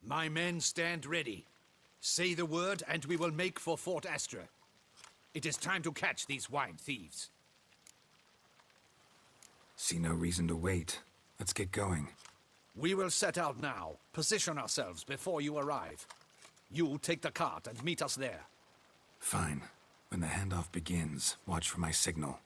My men stand ready. Say the word, and we will make for Fort Astra. It is time to catch these wine thieves. See no reason to wait. Let's get going. We will set out now. Position ourselves before you arrive. You take the cart and meet us there. Fine. When the handoff begins, watch for my signal.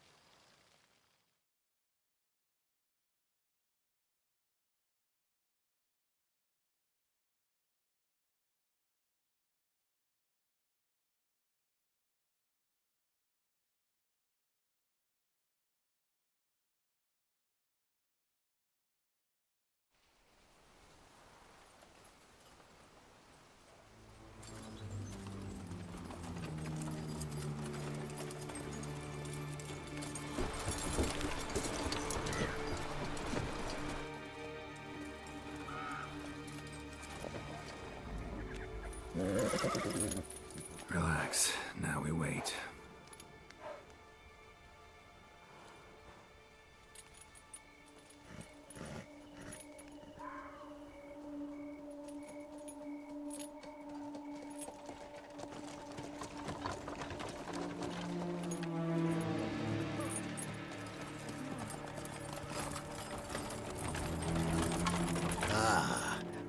Relax. Now we wait.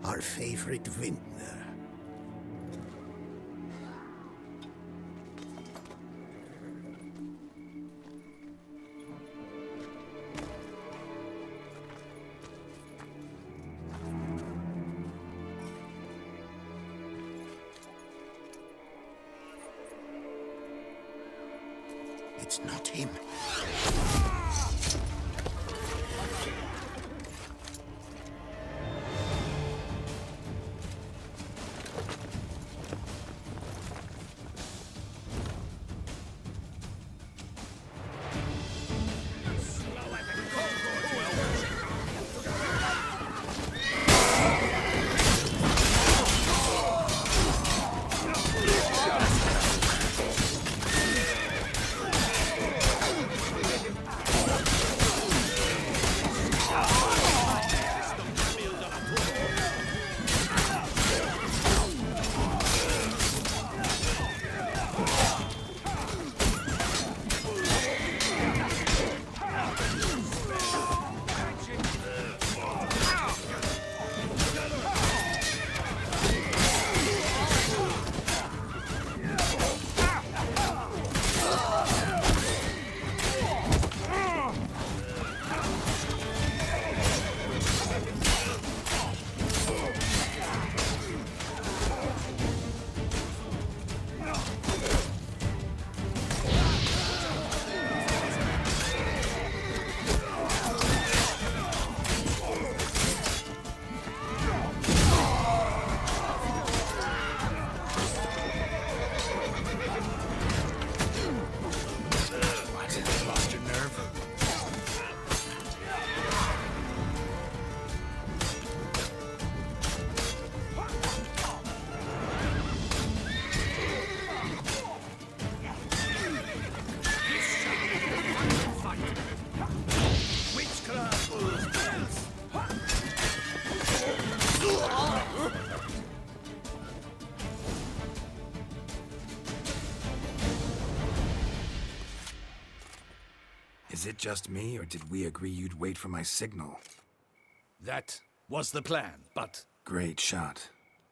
Our favorite vintner. It's not him. Is it just me, or did we agree you'd wait for my signal? That was the plan, but... Great shot.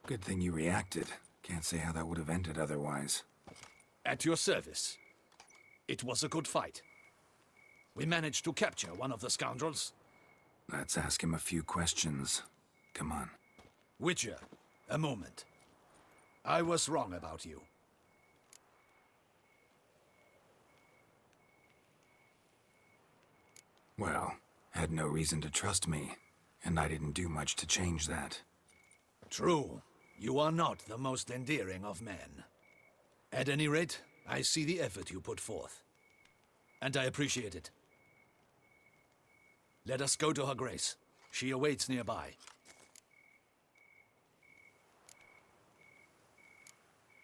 Good thing you reacted. Can't say how that would have ended otherwise. At your service. It was a good fight. We managed to capture one of the scoundrels. Let's ask him a few questions. Come on. Witcher, a moment. I was wrong about you. Well, had no reason to trust me, and I didn't do much to change that. True. You are not the most endearing of men. At any rate, I see the effort you put forth. And I appreciate it. Let us go to her grace. She awaits nearby.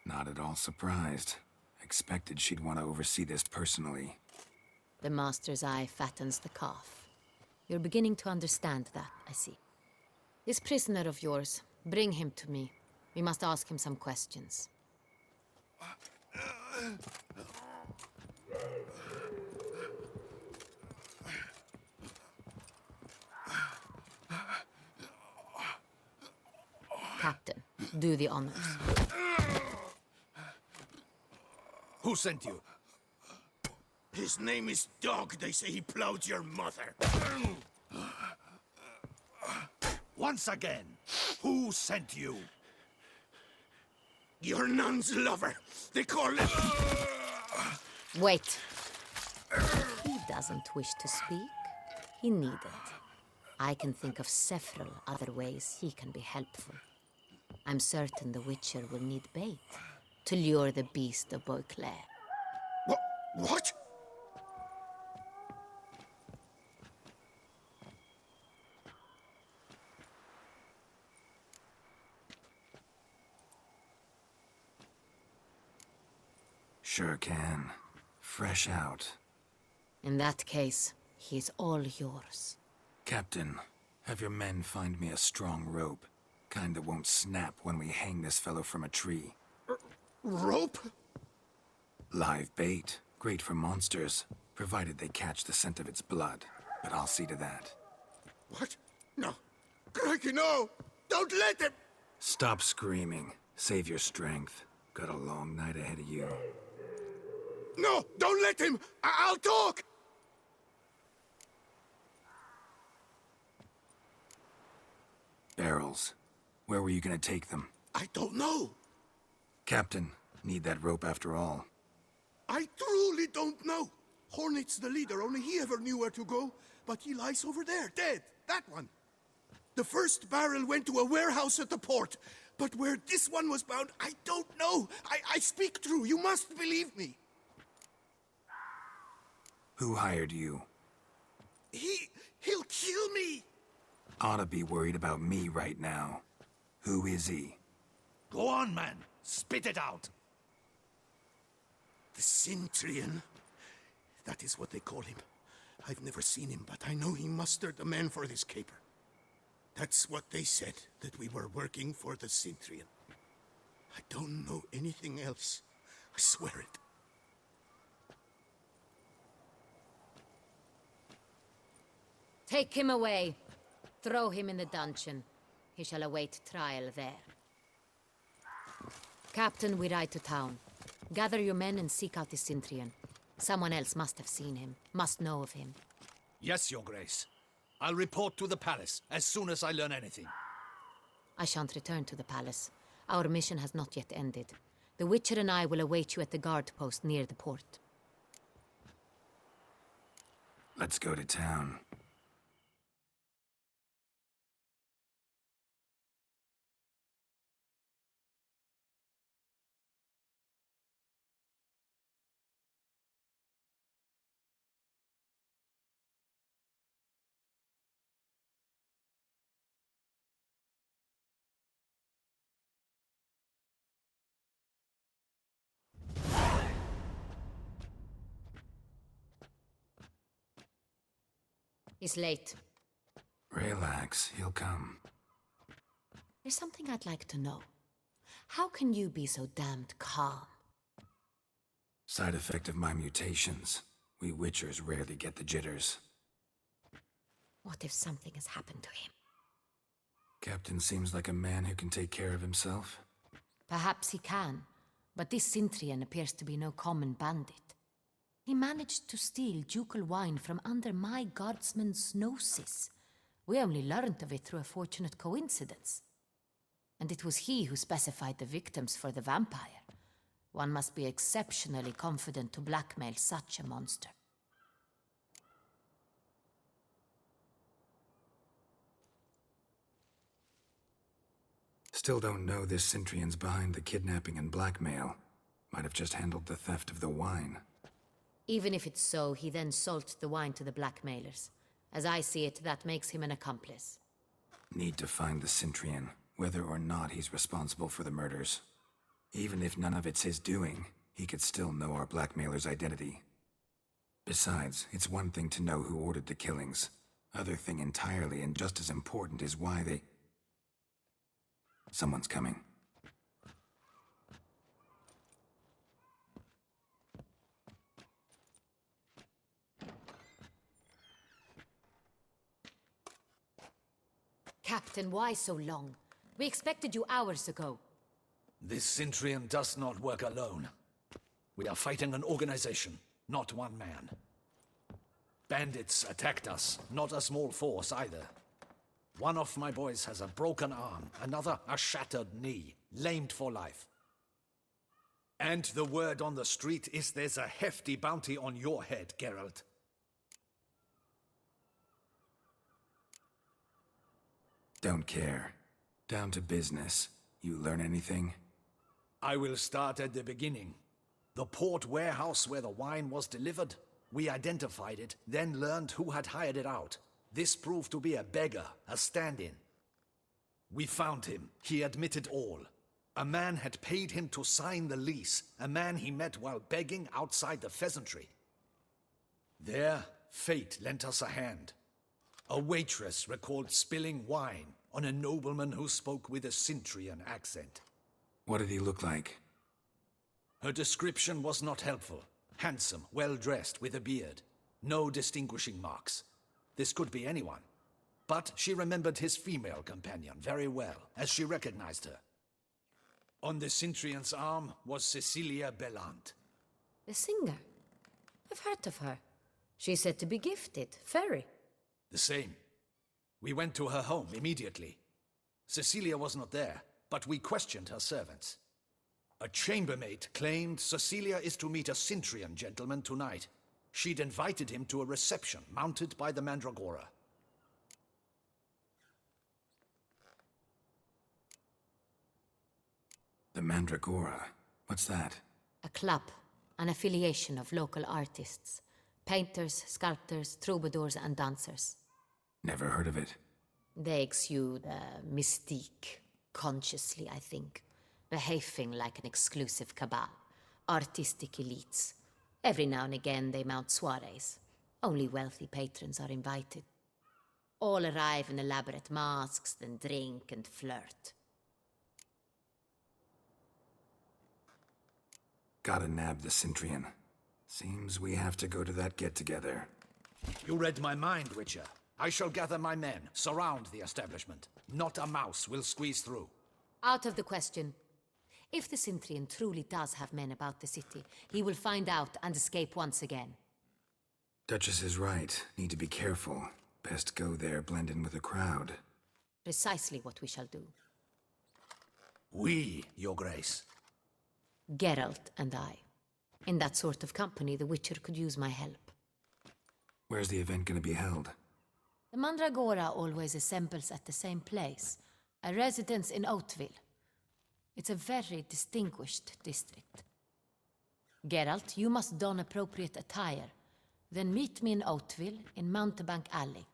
Not at all surprised. Expected she'd want to oversee this personally. The master's eye fattens the calf. You're beginning to understand that, I see. This prisoner of yours, Bring him to me. We must ask him some questions. Captain, do the honors. Who sent you? His name is Dog. They say he plowed your mother. Once again, who sent you? Your nun's lover. They call him... Wait. He doesn't wish to speak. He needn't. I can think of several other ways he can be helpful. I'm certain the Witcher will need bait to lure the beast of Beauclair. What? Sure can. Fresh out. In that case, he's all yours. Captain, have your men find me a strong rope. Kind that won't snap when we hang this fellow from a tree. Rope? Live bait. Great for monsters, provided they catch the scent of its blood. But I'll see to that. What? No. Crikey, no! Don't let him! Stop screaming. Save your strength. Got a long night ahead of you. No! Don't let him! I'll talk! Barrels. Where were you gonna take them? I don't know. Captain, need that rope after all. I truly don't know. Hornet's the leader, only he ever knew where to go. But he lies over there, dead. That one. The first barrel went to a warehouse at the port. But where this one was bound, I don't know. I speak true. You must believe me. Who hired you? He'll kill me. Oughta be worried about me right now. Who is he? Go on, man. Spit it out. The Cintrian. That is what they call him. I've never seen him, but I know he mustered the men for this caper. That's what they said, that we were working for the Cintrian. I don't know anything else. I swear it. Take him away. Throw him in the dungeon. He shall await trial there. Captain, we ride to town. Gather your men and seek out the Cintrian. Someone else must have seen him, must know of him. Yes, Your Grace. I'll report to the palace as soon as I learn anything. I shan't return to the palace. Our mission has not yet ended. The Witcher and I will await you at the guard post near the port. Let's go to town. He's late. Relax, he'll come. There's something I'd like to know. How can you be so damned calm? Side effect of my mutations. We Witchers rarely get the jitters. What if something has happened to him? Captain seems like a man who can take care of himself. Perhaps he can, but this Cintrian appears to be no common bandit. He managed to steal ducal wine from under my guardsman's noses. We only learned of it through a fortunate coincidence. And it was he who specified the victims for the vampire. One must be exceptionally confident to blackmail such a monster. Still don't know this Cintrian's behind the kidnapping and blackmail. Might have just handled the theft of the wine. Even if it's so, he then sold the wine to the blackmailers. As I see it, that makes him an accomplice. Need to find the Cintrian, whether or not he's responsible for the murders. Even if none of it's his doing, he could still know our blackmailer's identity. Besides, it's one thing to know who ordered the killings. Other thing entirely, and just as important, is why they... Someone's coming. Captain, why so long? We expected you hours ago. This Centurion does not work alone. We are fighting an organization, not one man. Bandits attacked us, not a small force either. One of my boys has a broken arm, another a shattered knee, lamed for life. And the word on the street is there's a hefty bounty on your head, Geralt. Don't care. Down to business. You learn anything? I will start at the beginning. The port warehouse where the wine was delivered. We identified it, then learned who had hired it out. This proved to be a beggar, a stand-in. We found him. He admitted all. A man had paid him to sign the lease, a man he met while begging outside the pheasantry. There, fate lent us a hand. A waitress recalled spilling wine on a nobleman who spoke with a Centurion accent. What did he look like? Her description was not helpful. Handsome, well-dressed, with a beard. No distinguishing marks. This could be anyone. But she remembered his female companion very well, as she recognized her. On the Centurion's arm was Cecilia Bellant. The singer? I've heard of her. She's said to be gifted, very. The same. We went to her home immediately. Cecilia was not there, but we questioned her servants. A chambermaid claimed Cecilia is to meet a Centurion gentleman tonight. She'd invited him to a reception mounted by the Mandragora. The Mandragora? What's that? A club, an affiliation of local artists. Painters, sculptors, troubadours and dancers. Never heard of it. They exude mystique, consciously, I think. Behaving like an exclusive cabal. Artistic elites. Every now and again they mount soirees. Only wealthy patrons are invited. All arrive in elaborate masks, then drink and flirt. Gotta nab the Centurion. Seems we have to go to that get-together. You read my mind, Witcher. I shall gather my men, surround the establishment. Not a mouse will squeeze through. Out of the question. If the Centurion truly does have men about the city, he will find out and escape once again. Duchess is right. Need to be careful. Best go there, blend in with the crowd. Precisely what we shall do. We, Your Grace. Geralt and I. In that sort of company, the Witcher could use my help. Where's the event gonna be held? The Mandragora always assembles at the same place, a residence in Oatville. It's a very distinguished district. Geralt, you must don appropriate attire. Then meet me in Oatville, in Mountebank Alley.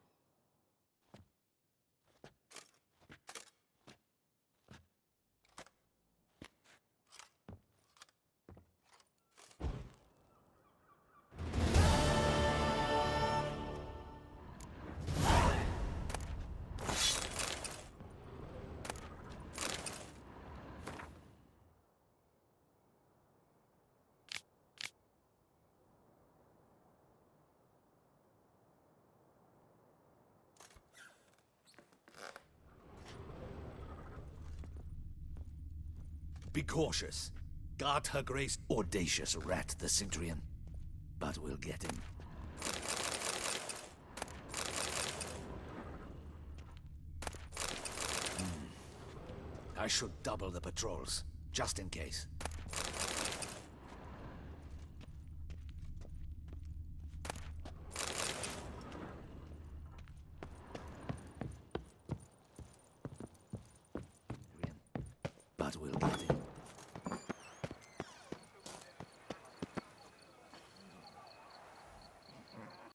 Be cautious. Guard her grace, audacious rat, the Centurion. But we'll get him. I should double the patrols, just in case. But we'll get him.